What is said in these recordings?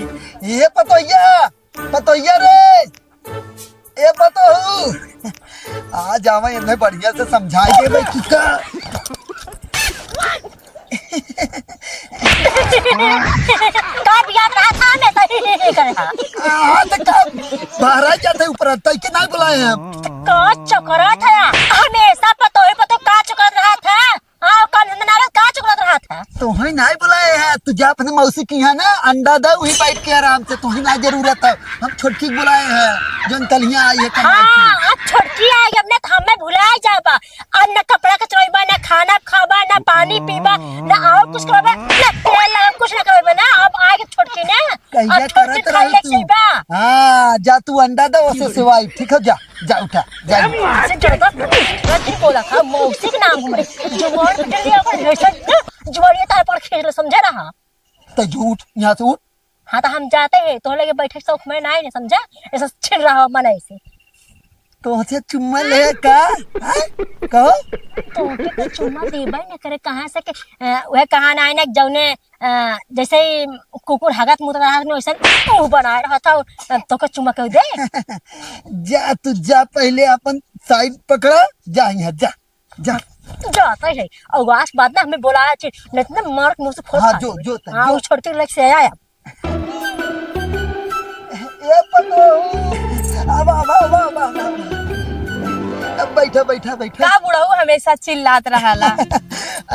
ये पतोहिया रे, ये पतोहू आ जावा इन्हें बढ़िया से समझाएंगे भाई किसका। कब याद रहा था मैं तो कर रहा हाँ तो का बाहर जाते ऊपर तय के ना बुलाए हम। का चकरा था हमेशा पतो का चकरा रहा था। हाँ कल नारद का चकरा रहा था। तुम्हें नहीं बुलाए हैं, तू जा अपनी मौसी की है ना अंडा दो वही बैठ के आराम से, तुम्हें ना जरूरत है। हम छोटकी बुलाए हैं जो कलियां आई है कमाल की। हाँ छोटकी आई हमने तो हमें भुलाए जाबा। अन्ना कपड़ा कचराइबा ना खाना खाबा ना पानी पीबा ना और कुछ करबा ना तेल लगा कुछ ना करबा ना। अब आए छोटकी ने कहिया करत रही तू। हाँ जा तू अंडा दो उसे सिवाय ठीक है। जा जा उठा जा से जड़ता रति बोला था मौसी के नाम हमरे जुबान पिटल दिया अपन हेडसेट ना जुबानिया तार पर खेल समझे रहा। तो झूठ यहाँ से उठ। हाँ तो हम जाते हैं तो लगे बैठे शौक में ना ही समझा ऐसा छिड़ रहा मन ऐसे तो से चुम्मा ले का कहो तो के चुम्मा देबा न करे कहां से के वह कहां ना आने जौने जैसे कुकुर हगत मुत रहा ने वैसे मुंह बना रहा था तो के चुम्मा कह दे। जा तू जा पहले अपन साइड पकड़ा जा यहाँ जा जा जाता है और आज बाद ना हमें बोला है नहीं तो मार मुंह से फोड़। हाँ जो जो हां छोड़ती लग से आया ये पतो अब बैठा बैठा बैठा का बुढ़ऊ हमेशा चिल्लात रहला।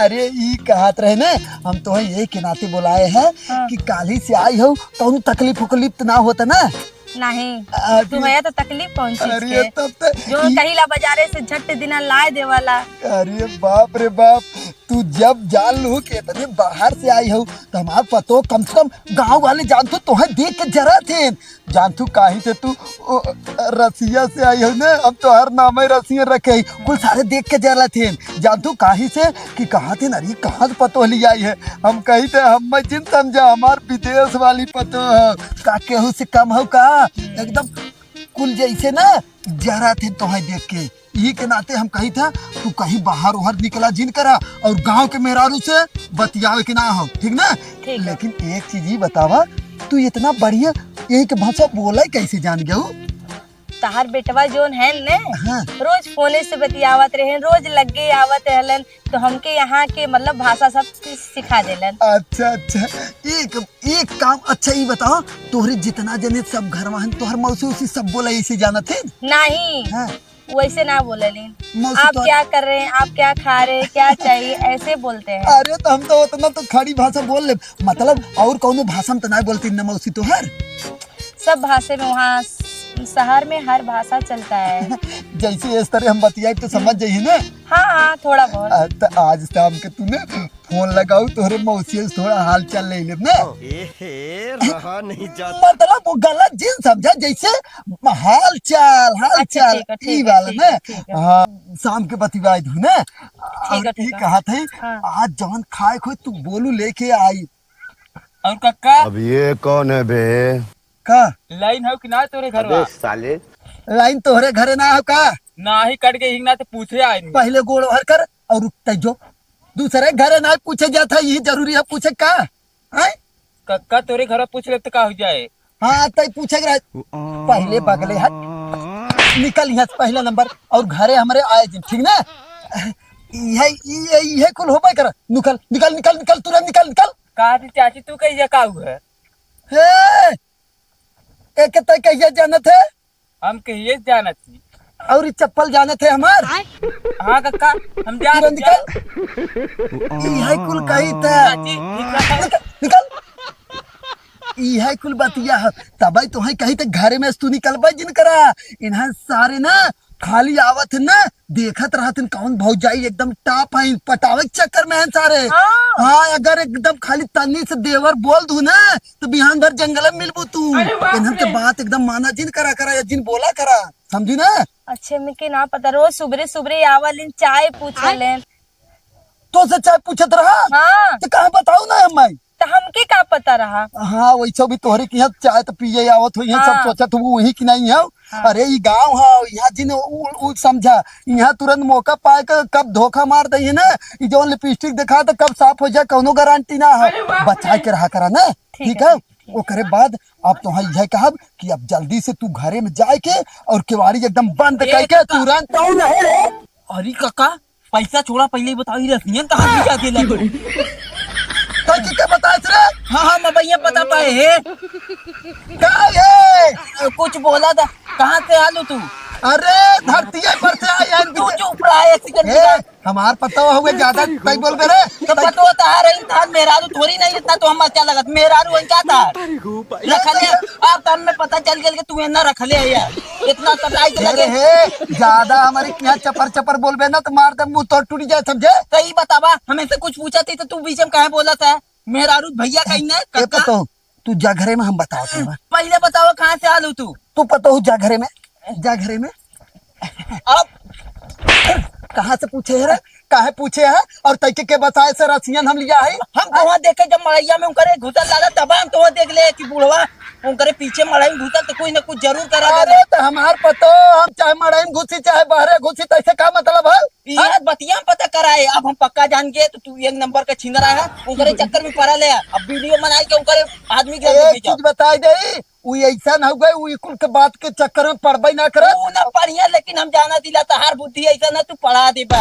अरे ई कहत रहे ना हम तो यही के नाते बुलाए हैं कि काली से आई हो तो तकलीफ उकलीफ ना होता ना। नहीं तुम्हें तो तकलीफ कौन चीज अरे के तब तो जो कहिला बाजारे से झट दिना लाए देवाला। अरे बाप रे बाप, तू जब जान लू के इतने बाहर से आई हो तो हमार पतो कम से कम गांव वाले जानतो तोहे देख के जरा थे जानतू काहे से तू रसिया से आई हो ना। अब तो हर नाम है रसिया रखे कुल सारे देख के जरा थे जानतू काहे से कि कहाँ थे। अरे कहाँ पतो ली आई है हम कही थे हम जिन समझा हमार विदेश वाली पतो हो का केहू से कम हो का एकदम कुल जैसे ना जरा थे तोहे देख के। यही के नाते हम कही था तू कहीं बाहर उहर निकला जिन करा और गांव के मेहरारू से बतियावे के ना हो ठीक ना। लेकिन एक चीज ही बतावा तू इतना बढ़िया यही के भाषा बोला कैसे जान गया हो। तहार बेटवा जोन है ने हाँ। रोज फोने से बतियावत रहे रोज लगे आवत रहलन तो हमके यहाँ के मतलब भाषा सब सिखा देलन। अच्छा अच्छा एक काम अच्छा ही बताओ तोहरे जितना जने सब घर वाहन तोहर मौसी उसी सब बोला ऐसे जाना थे नहीं। हाँ। वैसे ना बोलेली आप तो क्या कर रहे हैं आप क्या खा रहे हैं क्या चाहिए ऐसे बोलते हैं। अरे तो हम तो उतना तो खड़ी भाषा बोल ले मतलब और कौनो भाषा में तो नहीं बोलती न मौसी तोहर। सब भाषा में वहाँ शहर में हर भाषा चलता है। जैसे इस तरह हम बतियाए तो समझ जाइए ना। हाँ हाँ थोड़ा बहुत। तो आज शाम के तूने फोन लगाऊ तोहरे मौसी से थोड़ा हाल चाल ले ले ना। रहा नहीं जाता मतलब वो गलत जिन समझा जैसे हाल चाल ई वाला ना। हाँ शाम के बतिवाए धू ना और ये कहा थे आज जवन खाए खोए तू बोलू लेके आई। और कक्का अब ये कौन है बे का लाइन हो कि ना तोरे घर साले लाइन तोहरे घरे ना हो का ना ही कट गई ना तो पूछे आए पहले गोड़ भर कर और उठते जो दूसरे घरे ना पूछे जाता ये जरूरी है पूछे का है? कक्का तोरे घर पूछ ले तो का हो जाए। हाँ तय पूछे पहले बगले हट निकल यहाँ से पहला नंबर और घरे हमारे आए जी ठीक ना। ये कुल हो पाए कर निकल निकल निकल निकल तुरंत निकल निकल। कहा थी चाची तू कही का है एक तय कहिए जाना थे हम कहिए जाना थी और चप्पल जाने थे हमार। हाँ कक्का हम जा निकल यही कुल कही था निकल निकल यही कुल बतिया तब तो कही थे घरे में तू निकल जिन करा इन्हें सारे ना खाली आवत है ना देखत रहत कौन भौजाई एकदम टाप है पटावे के चक्कर में है सारे। हाँ अगर एकदम खाली तन्नी से देवर बोल दू ना तो बिहान भर जंगल में मिलबू तू इन्हन के बात एकदम माना जिन करा या जिन बोला करा समझी ना। अच्छे में के ना पता रोज सुबह सुबह आवलिन चाय पूछलेन तो से चाय पूछत रहा। हाँ तो कहाँ बताऊ ना हम तो हमके का पता रहा। हाँ वैसे भी तोहरे की यहाँ चाय तो पिए आवत हो यहाँ सब सोचा तुम वही की नहीं है। अरे ये गाँव है यहाँ जिन समझा यहाँ तुरंत मौका पाए कर कब धोखा मार दही है ना जो लिपस्टिक दिखा तो कब साफ हो जाए कोनो गारंटी ना है बचा के रहा करा ना ठीक है। ओकरे बाद अब तो यह कहब कि अब जल्दी से तू घरे में जाए के और केवाड़ी एकदम बंद करके तुरंत तो नहीं रे। अरे काका पैसा छोड़ा पहले ही बताओ ही रसियन कहाँ से जाके ले तो क्या बताए रे? हाँ मैं भैया बता पाए है का ये? कुछ बोला था कहाँ से आलू तू अरे धरती पर से आया तू चुप रहा है एक्सीडेंट ए, हमार पता हुए ज्यादा तई बोल बे रे। तो पता होता है रही था मेरारू थोड़ी नहीं इतना तो हम क्या लगत मेरारू वही क्या था रख ले अब तब में पता चल गया कि तू ना रख ले यार इतना कटाई के अरे लगे हे ज्यादा हमारे यहाँ चपर चपर बोलबे ना तो मार दे मुंह तोड़ टूट जाए समझे। सही बतावा हमें से कुछ पूछा थी तो तू बीच में कहे बोला था मेरारू भैया कहीं ना ये पता हो तू जा घरे में हम बताओ तेरा। पहले बताओ कहाँ से आलू तू पता हो जा घरे में अब कहाँ से पूछे है रे? काहे पूछे है और तैके के बताए से रसियन हम लिया है। हम तो वहाँ देखे जब मड़ैया में उनकरे घुसल लगा तब हम तो वहाँ देख ले कि बुढ़वा उनकरे पीछे मड़ाई में घुसल तो कोई ना कुछ जरूर करा दे अरे तो हमार पतो हम चाहे मड़ाई में घुसी चाहे बाहरे घुसी तो ऐसे का मतलब है। ये बतिया पता कराए अब हम पक्का जान गए तो तू एक नंबर का छीन रहा है उनकरे चक्कर में पड़ा ले अब वीडियो बनाई के उनकरे आदमी के एक चीज बताई दे वो ऐसा न हो गए वो कुल के बात के चक्कर में पढ़बे ना करे। तू ना पढ़िया लेकिन हम जाना दिला तहार बुद्धि ऐसा ना तू पढ़ा दे बा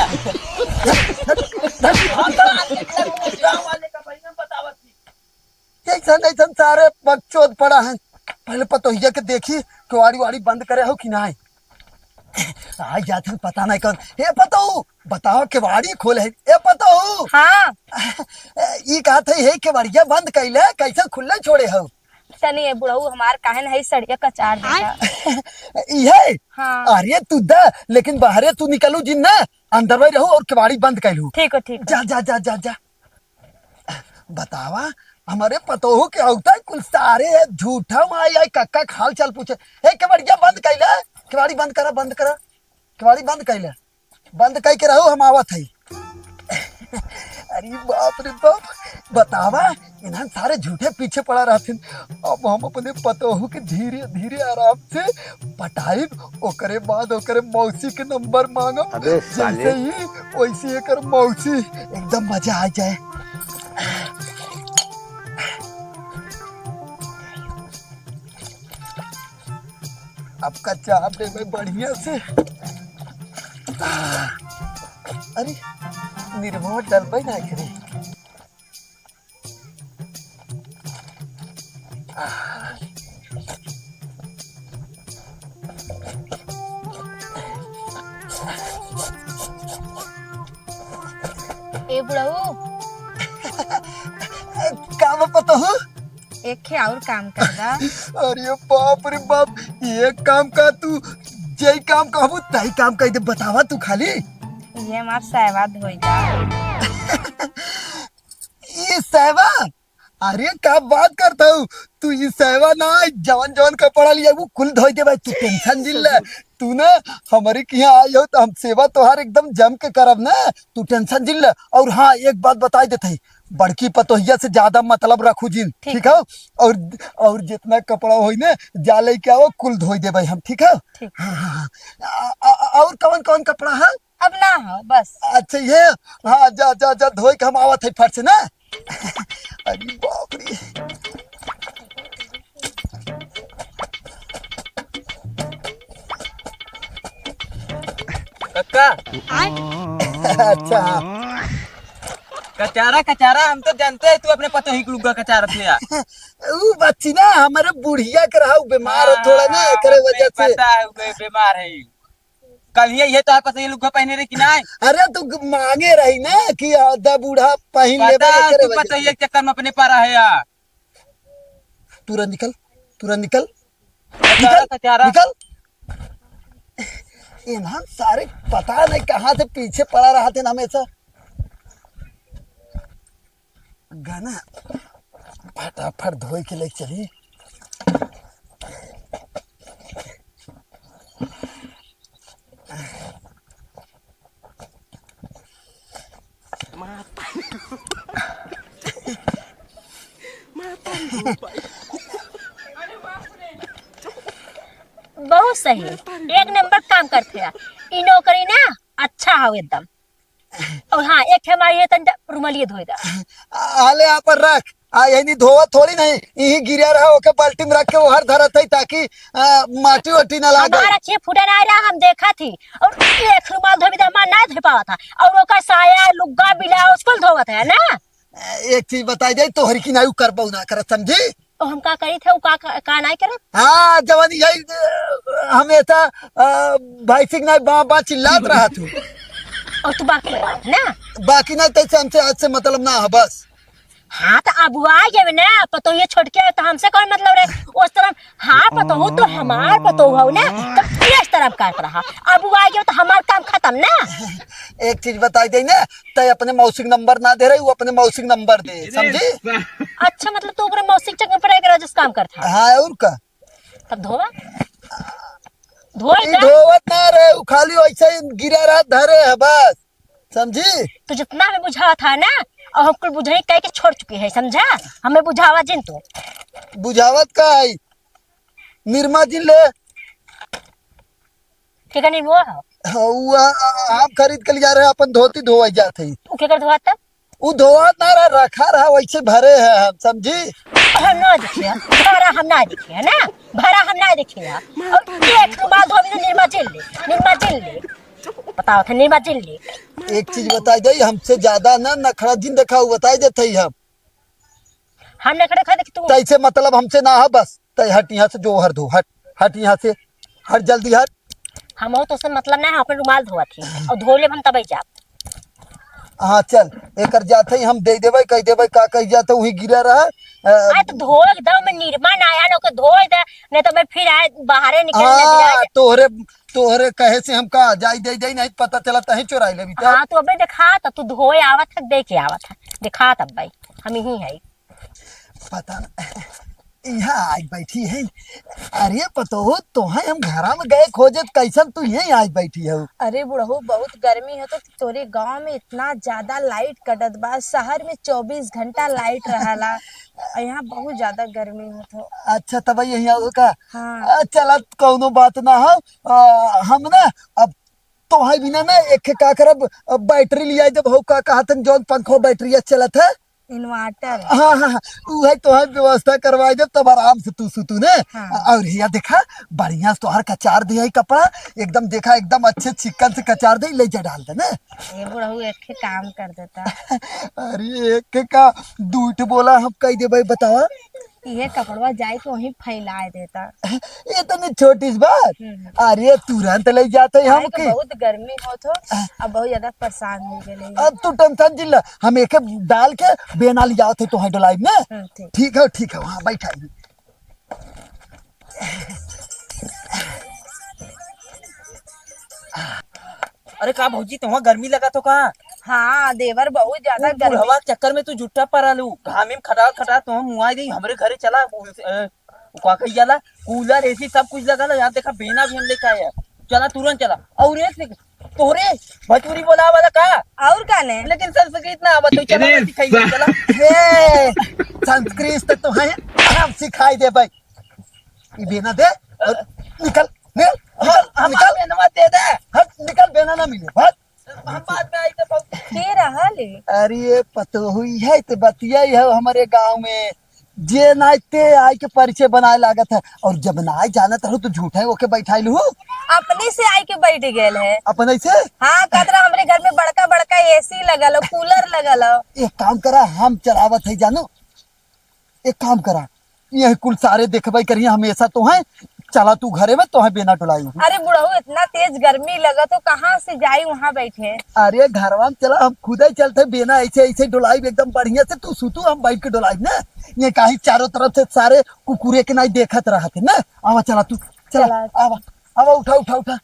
ऐसा ऐसा सारे बकचोद पड़ा है। पहले पतो हिया के देखी केवाड़ी वाड़ी बंद करे हो कि नहीं आज जाते हैं पता नहीं कर ये पता हो बताओ केवाड़ी खोले है ये पता हो। हाँ ये कहा था ये केवाड़िया बंद कैले कैसे खुले छोड़े हो। तनी ये बुढ़ऊ हमार काहे नहीं सड़िया का चार देता ये हाँ अरे तू दा लेकिन बाहरे तू निकलू जिन ना अंदर में रहो और केवाड़ी बंद कैलू। ठीक हो जा जा जा जा जा बतावा हमारे पतो हो क्या होता है कुल सारे झूठा माई आई कक्का खाल चल पूछे हे केवाड़िया बंद कैला केवाड़ी बंद करा केवाड़ी बंद कैला बंद कह के रहो हम आवत है। अरे बाप रे बाप बतावा इन्हें सारे झूठे पीछे पड़ा रहते। अब हम अपने पतोहू के धीरे धीरे आराम से पटाई ओकरे बाद ओकरे मौसी के नंबर मांगो जैसे ही वैसे एकर मौसी एकदम मजा आ जाए। आपका चाप दे मैं बढ़िया से अरे निर्मोह डलबे ना करे ए बुढ़ऊ काम पता हो एक है और काम कर रहा अरे बाप रे बाप ये काम का तू जय काम कहबू तही काम कह दे बतावा तू खाली ये हमार सहवा धोई जा ये सहवा अरे का बात करता हूँ तू ये सहवा ना जवन जवन कपड़ा लिया वो कुल धोई दे भाई तू टेंशन जिल तू ना हमारे के यहाँ आई हो तो हम सेवा तोहार एकदम जम के करब ना तू टेंशन जिल। और हाँ एक बात बताई देते बड़की पतोहिया से ज्यादा मतलब रखू जिन ठीक है और जितना कपड़ा हो ना जा लेके आओ कुल धोई दे भाई हम ठीक है। और कौन कौन कपड़ा है अब ना हो बस अच्छा ये हाँ जा जा जा धोई के हम आवत है फट से ना। अरे बाप रे कक्का अच्छा कचारा हम तो जानते हैं तू अपने पतो ही लुगा कचारा थे वो बच्ची ना हमारे बुढ़िया के रहा बीमार हो थोड़ा ना करे वजह से पता है वो बीमार है कल ये तो आप ये लुगा पहने रहे कि नहीं। अरे तू मांगे रही ना कि आधा बूढ़ा पहन ले तू पता ही चक्कर में अपने पारा है यार तुरंत निकल कचारा निकल इन्हां सारे पता नहीं कहाँ से पीछे पड़ा रहा थे हमेशा गाना फटाफट धोई के ले चली। बहुत सही एक नंबर काम करते हैं ई नौकरी ना अच्छा हो एकदम। और हाँ एक हमारी है तंजा रुमालिये धोई दा आले यहाँ पर रख नहीं धोवा थोड़ी नहीं, यही गिरा रहा ओके बाल्टी में रख के वो हर धरत है ताकि माटी वाटी ना लागे। हमारा चे फुटन आ रहा हम देखा थी और एक रुमाल धोबी तो हमारा नहीं धो पावा था और ओका साया लुग्गा बिला उसको धोवत है ना। एक चीज बताई जाए तोहरी की नायु कर बहु ना कर समझी। तो हम का करी थे का नहीं करे। हाँ जवानी यही हमेशा भाई सिंह ना बा चिल्लात रहा तू और तू बाकी ना बाकी ना तैसे हमसे आज से मतलब ना है बस। हाँ तो अब आ गए ना पतो ये छोड़ के तो हमसे कौन मतलब रे उस तरफ। हाँ पतो हो तो हमार पतो हो ना तो इस तरफ काट रहा अब आ गए तो हमार काम खत्म ना। एक चीज बताई दे ना तय अपने मौसिक नंबर ना दे रही वो अपने मौसिक नंबर दे समझी। अच्छा मतलब तू ओकरे मौसिक चक्कर पर एक रजिस काम करता। हाँ और का तब धोवा धोए ई धोवत ना रे उ खाली वैसे ही गिरा रहा धरे है बस समझी। तो जितना हमें बुझावा था ना और हमको बुझाई कह के छोड़ चुकी है समझा। हमें बुझावा जिन तो बुझावत का है निर्मा जी ले ठीक है नहीं वो है वो आप खरीद के लिया रहे अपन धोती धोवाई जाते ही तू क्या कर धोआ तब वो धोवत ना रहा रखा रहा वैसे भरे है हम समझी। हम ना देखिए भरा हम ना देखिए ना भरा हम ना देखिए और एक रुमाल धोबी तो निर्मा जिल ले बताओ था निर्मा जिल ले। एक चीज बताई दे हमसे ज्यादा ना नखरा दिन देखा हुआ बताई देते ही हम हमने खड़े खड़े तू तैसे मतलब हमसे ना है बस तय हट यहाँ से जो हर धो हट हट यहाँ से हट जल्दी हट। हम तो उससे मतलब ना अपने रुमाल धोआ थी और धो ले हम तब जा। हाँ चल एक जाते ही हम दे देवे कह देवे का कह जाते वही गिरा रहा आ तो धो एकदम मैं निर्मा ना आया ना धो दे नहीं तो मैं फिर आए बाहर निकल हाँ तोहरे तोहरे कहे से हम का जाई दे दे नहीं पता चला तही चुराई ले बेटा। हाँ तो अबे दिखा तू धोए आवत है दे के आवत है दिखा तब भाई हम ही है पता यहाँ आज बैठी है। अरे पतो हो तो है हम घरा में गए खोजे कैसन तू यही आज बैठी है। अरे बुढ़ऊ बहुत गर्मी है तो तोरे गांव में इतना ज्यादा लाइट कटत बा शहर में 24 घंटा लाइट रहला यहाँ बहुत ज्यादा गर्मी हो तो। अच्छा तब यही आओ का। हाँ चला कौनो बात ना हो हम ना अब तो है बिना ना एक का करब बैटरी लिया जब हो का कहा था जौन पंखो बैटरी चलत है इन्वर्टर। हाँ हाँ वही तो है व्यवस्था करवाई जब तब आराम से तू सुतू ने। हाँ। और यहाँ देखा बढ़िया से तोहर कचार दिया कपड़ा एकदम देखा एकदम अच्छे चिकन से कचार दे ले जा डाल दे ना। ये बुढ़ऊ एक काम कर देता। अरे एक का दूठ बोला हम कह दे भाई बतावा ये कपड़वा जाए तो वहीं फैला देता। ये तो नहीं छोटी सी बात। अरे तुरंत ले जाते हम तो के बहुत गर्मी हो तो अब बहुत ज्यादा परेशान हो गए। अब तू टेंशन जिल्ला हम एक डाल के बेना ले जाते तो है डोलाई में। ठीक है वहाँ बैठा अरे का भौजी तुम गर्मी लगा तो का हाँ देवर बहुत ज्यादा गर्मी। हवा के चक्कर में तू जुट्टा पर आलू घाम में खटा खटा तुम मुआ गई हमरे घरे चला का कही जाला कूलर एसी सब कुछ लगा ला। यहाँ देखा बेना भी हम लेके आया चला तुरंत चला। और तोहरे भटूरी बोला वाला का और का ने लेकिन संस्कृत ना आवत चला सिखाई चला। हे संस्कृत तो है हम सिखाई दे भाई ये बेना दे और निकल हम बेनवा दे दे हट निकल बेना ना मिले हट हम बाद में आई तो के रहा ले। अरे पतो हुई है तो बतिया है हमारे गांव में जे नाचते आई के परिचय बनाए लागत है और जब नाच जानत रहो तो झूठा है ओके बैठाइल हूँ अपने से आई के बैठ गए है। अपन ऐसे हाँ कतरा हमारे घर में बड़का बड़का एसी लगल कूलर लगल। एक काम करा हम चलावत है जानो एक काम करा यही कुल सारे देखबे करिए हमेशा तो है चला तू घरे में तो है बेना टोलाई। अरे बुढ़ऊ इतना तेज गर्मी लगा तो कहाँ से जाई वहाँ बैठे। अरे घरवा में चला हम खुद ही चलते बेना ऐसे ऐसे डोलाई एकदम बढ़िया से तू सुतू हम बैठ के डोलाई ना। ये कहीं चारों तरफ से सारे कुकुरे के नहीं देखत रहा थे ना। आवा चला तू चला आवा आवा उठा उठा उठा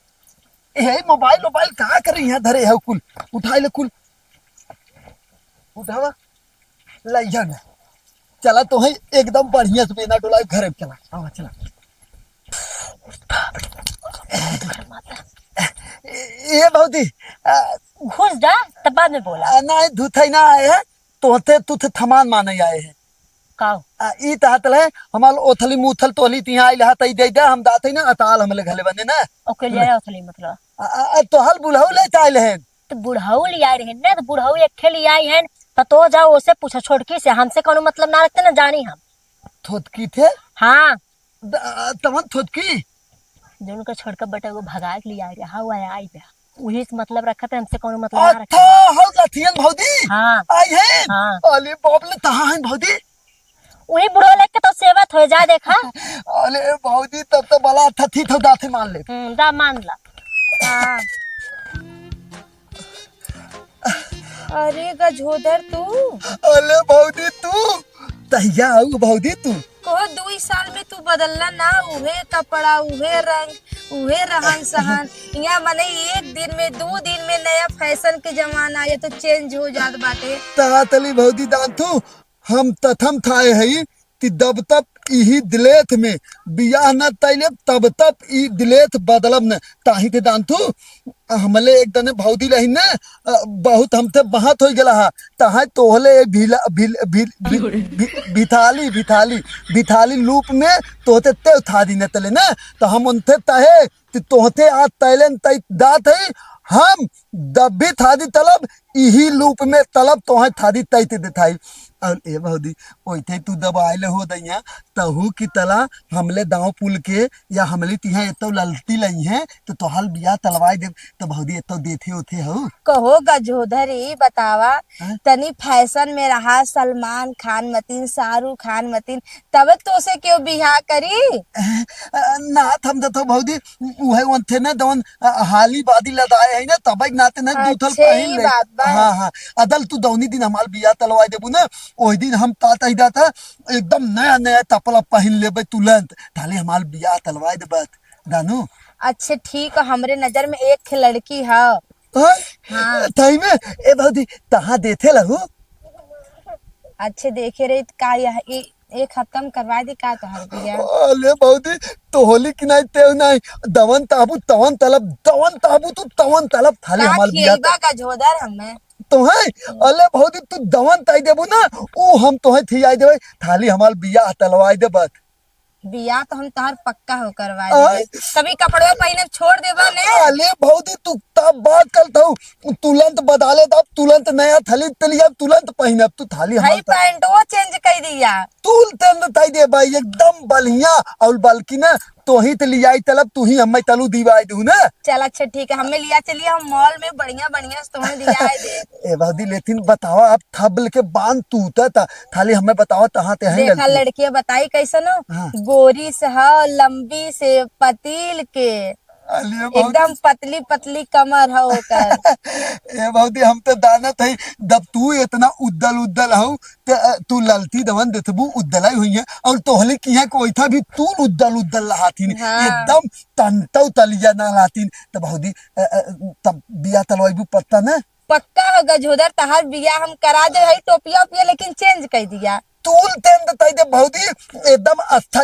ये मोबाइल कहा कर यहाँ धरे है कुल उठाई ले कुल उठावा लइया ना चला तो है एकदम बढ़िया से बेना डोलाई घरे में चला आवा चला। ये बहुत ही घुस जा तब बाद में बोला ना धुथई ना आए है तोते तुथ थमान माने आए हैं काओ ई तहतल है हमाल ओथली मुथल तोली तिहा आइल हा तई दे दे हम दाते ना अताल हमले घले बने ना ओके ले रहा थली मतलब तो हल बुलहु ले चाइल है तो बुढ़ऊ ले आई रहे ना तो बुढ़ऊ एक खेली आई है पतो जाओ उसे पूछो छोटकी से, हमसे कोनो मतलब ना रखते ना जानी हम। थोतकी थे हाँ तवन थोतकी जो उनका छोड़कर बेटा वो भगा के लिया गया, हाँ वो आई गया, वही से मतलब रखा था, हमसे कोनो मतलब ना अच्छा रखते। हो लथियन भौजी हाँ आई है हाँ अरे बाप ले तहा है भौजी वही बुढ़ो लेके के तो सेवत हो जा देखा। अरे भौजी तब तो बड़ा थी थो दाथे मान ले दा मान ला। हाँ। अरे गजोदर तू अरे भौजी तू तहिया आऊ भौजी तू कहो 2 साल में तू बदलला ना, उहे कपड़ा उहे रंग उहे रहन सहन, यहाँ मने 1 दिन में 2 दिन में नया फैशन के जमाना आया तो चेंज हो जात बाटे। तहा तली भौजी दांतू हम तथम थाए हई कि दब तब इही दिलेथ में बियाह न तैले तब तब ई दिलेथ बदलब न ताही ते दांतू हमले एक दने भौदी रही न बहुत हमते बहत हो गेला हा तहा तोहले एक भिथाली भिथाली भिथाली लूप में तोहते ते था दी न तले न तो हम उनते तहे कि तोहते आज तैलन तै दात है हम दबी थादी तलब इही लूप में तलब तोहे थादी तैते देथाई और ए भौदी ओइथे तू दबाइले हो दैया तहू की तला हमले दांव पुल के या हमले तिहा एतो ललती लई है तो तोहाल बिया तलवाई दे तो भौदी एतो देथे ओथे हो कहो गजोधरी बतावा हाँ? तनी फैशन में रहा सलमान खान मतीन शाहरुख खान मतीन तब तो से क्यों बियाह करी। ना थम दतो भौदी उहे ओथे न दवन हाली बादी लदाए है ना तब नाते न दूथल अच्छे पहन ही ले बात बा। हां हां अदल तू दौनी दिन हमार बिया तलवाई देबू ना ओही दिन हम तात ही दाता एकदम नया नया तपला पहन लेबे तुरंत थाले हमार बिया तलवाई देबत दानू अच्छे ठीक है, हमरे नजर में एक थे लड़की है। हाँ। ताई में ए भौदी तहा देथे लहू अच्छे देखे रही का यह एक खत्म करवा दी का तोहर बिया। अले भौदी तो होली की नहीं तेव नहीं दवन ताबू तवन तलब तू तवन तलब थाले का हमार बिया खियबा गजोदर हमें तो है अले भौदी तू दवन ताई देबू ना ऊ हम तोहे थियाई देबे थाली हमार बिया तलवाई देबत बिया तो हम तोहर पक्का हो करवा आय। देबे, कभी कपड़े पहने छोड़ देबा ने। अले भौदी तू तब बात कर तू तुरंत बदले तब तुरंत नया थली तलिया तुरंत पहनब तू थाली भाई हमार पैंटो चेंज कर दिया। तूल तेल ताई दे भाई एकदम बढ़िया और बल्कि ना तो ही तो लियाई तलब तू ही हमें तलू दीवाई दू ना चल अच्छा ठीक है, हमें लिया चलिए हम मॉल में बढ़िया बढ़िया से तुम्हें दिया है दे। ए भौदी लेकिन बतावा आप थबल के बांध तूता था थाली हमें बतावा तहाँ ते हैं देखा लड़कियां बताई कैसन हो, हाँ। गोरी से है लंबी से पतील के अलिए भौदी एकदम पतली पतली कमर है ओकर। ए भौदी हम तो दानत है जब तू इतना उद्दल उद्दल हो तो तू ललती दवन देतबू उद्दलाई हुई है और तोहले की है कोई था भी तू उद्दल उद्दल लहातीन हाँ। एकदम तंतौ तलिया ना लातीन तो भौदी तब बिया तलवाईबू पत्ता ना पक्का है गजोदर तहार बिया हम करा दे भाई टोपिया ओपिया लेकिन चेंज कर दिया। तूल तेल देताई दे भौदी एकदम अच्छा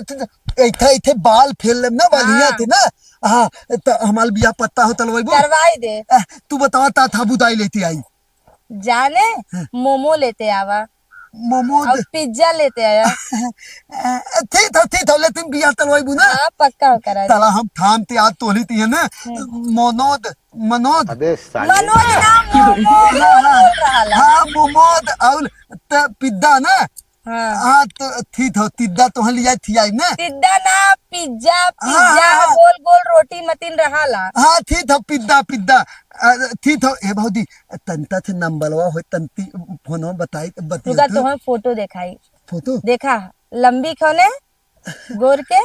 ऐथे ऐथे बाल फेल लेम ना बढ़िया हाँ। थे ना हाँ तो हमाल बिया पत्ता हो तलवाईबू करवाई दे। तू बतावा ता था बुदाई लेती आई जाने मोमो लेते आवा मोमोज और पिज्जा लेते आया। थी था लेकिन बिया तलवाईबू ना हाँ पक्का हो करा दे। तला हम थाम ते आज तोली ती है ना मनोद मनोद अबे साले मनोज नाम मोमो बोल रहा। हाँ मोमोद और पिद्दा ना हाँ हाँ तो थी थो तिद्दा तो लिया थी आई ना सिद्धा ना पिज्जा पिज्जा हाँ। गोल गोल रोटी मतीन रहाला। हाँ थी थो पिद्दा पिद्दा थी थो ए भौदी तंता थे नंबरवा हो तंती फोनो बताई तुका बतिया तुम्हें फोटो दिखाई फोटो देखा लंबी खोने गोर के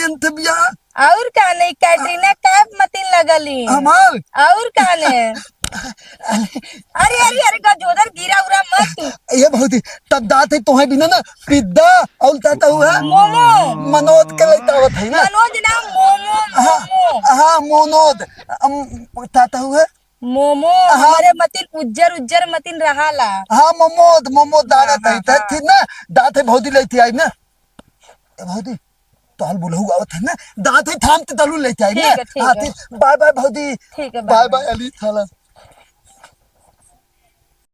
इंत बिया और का नहीं कैटरीना कैफ मतीन लगली हमार और का ने। अरे अरे अरे गजोदर गिरा उरा मत तू। ये भौदी तब दात है तोहे बिना ना पिद्दा और ताता हुआ मोमो मनोद के लेता हुआ था ना मनोज नाम मोमो हाँ मोमो हाँ मोनोद ताता हुआ मोमो हमारे मतीन उज्जर उज्जर मतीन रहाला। हाँ मोमोद मोमोद दाना हाँ, था हाँ। थी ना दात है भौदी लेती आई ना ए भौदी तो हाल बुलहु आवत है ना दात है थाम ते तलू लेती आई ठीक ना है, ठीक हाँ है। बाय बाय भौदी ठीक है, बाय बाय बाय अली थाला